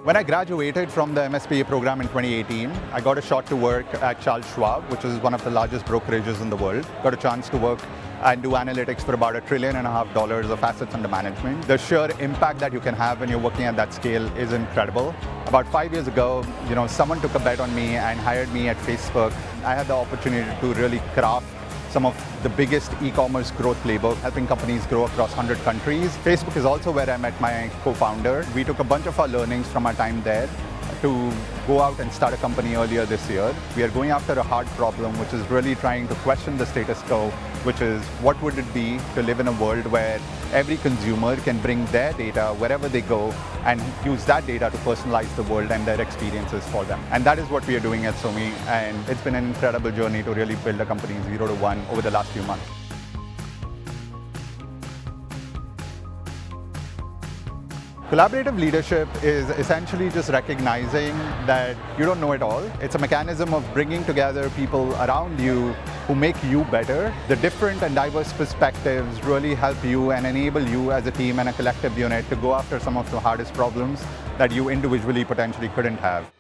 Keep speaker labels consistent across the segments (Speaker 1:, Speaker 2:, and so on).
Speaker 1: When I graduated from the MSBA program in 2018, I got a shot to work at Charles Schwab, which is one of the largest brokerages in the world. Got a chance to work and do analytics for about $1.5 trillion of assets under management. The sheer impact that you can have when you're working at that scale is incredible. About 5 years ago, someone took a bet on me and hired me at Facebook. I had the opportunity to really craft some of the biggest e-commerce growth playbook, helping companies grow across 100 countries. Facebook is also where I met my co-founder. We took a bunch of our learnings from our time there to go out and start a company earlier this year. We are going after a hard problem, which is really trying to question the status quo, which is what would it be to live in a world where every consumer can bring their data wherever they go and use that data to personalize the world and their experiences for them. And that is what we are doing at Somi, and it's been an incredible journey to really build a company 0 to 1 over the last few months. Collaborative leadership is essentially just recognizing that you don't know it all. It's a mechanism of bringing together people around you who make you better. The different and diverse perspectives really help you and enable you as a team and a collective unit to go after some of the hardest problems that you individually potentially couldn't have.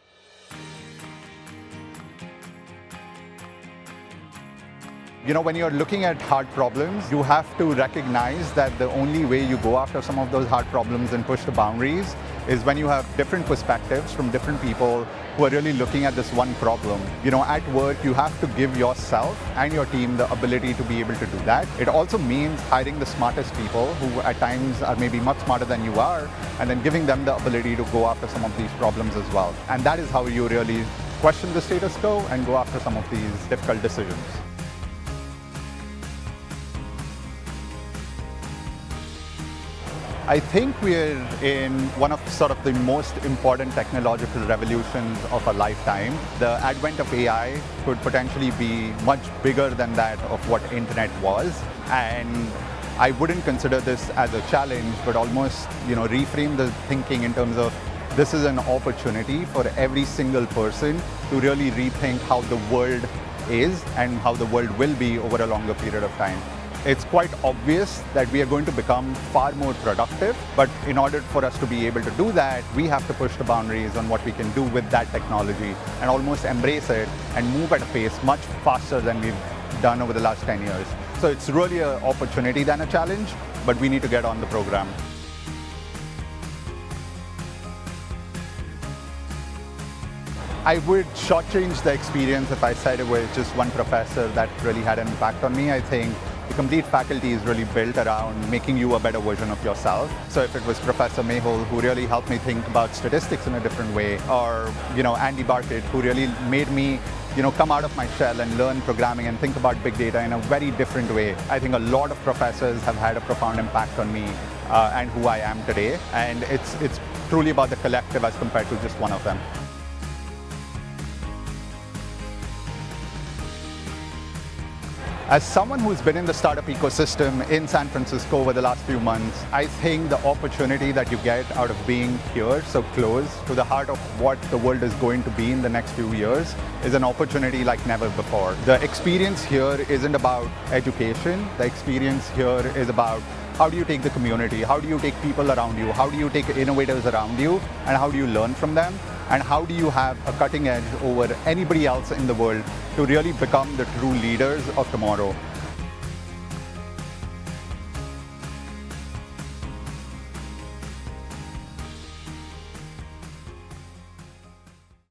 Speaker 1: When you're looking at hard problems, you have to recognize that the only way you go after some of those hard problems and push the boundaries is when you have different perspectives from different people who are really looking at this one problem. At work, you have to give yourself and your team the ability to be able to do that. It also means hiring the smartest people who at times are maybe much smarter than you are, and then giving them the ability to go after some of these problems as well. And that is how you really question the status quo and go after some of these difficult decisions. I think we're in one of sort of the most important technological revolutions of our lifetime. The advent of AI could potentially be much bigger than that of what internet was. And I wouldn't consider this as a challenge, but almost, reframe the thinking in terms of this is an opportunity for every single person to really rethink how the world is and how the world will be over a longer period of time. It's quite obvious that we are going to become far more productive, but in order for us to be able to do that, we have to push the boundaries on what we can do with that technology and almost embrace it and move at a pace much faster than we've done over the last 10 years. So it's really an opportunity than a challenge, but we need to get on the program. I would shortchange the experience if I said it was just one professor that really had an impact on me. I think the complete faculty is really built around making you a better version of yourself. So if it was Professor Mehul, who really helped me think about statistics in a different way, or Andy Barkett, who really made me come out of my shell and learn programming and think about big data in a very different way. I think a lot of professors have had a profound impact on me and who I am today. And it's truly about the collective as compared to just one of them. As someone who's been in the startup ecosystem in San Francisco over the last few months, I think the opportunity that you get out of being here so close to the heart of what the world is going to be in the next few years is an opportunity like never before. The experience here isn't about education. The experience here is about how do you take the community, how do you take people around you, how do you take innovators around you, and how do you learn from them, and how do you have a cutting edge over anybody else in the world to really become the true leaders of tomorrow.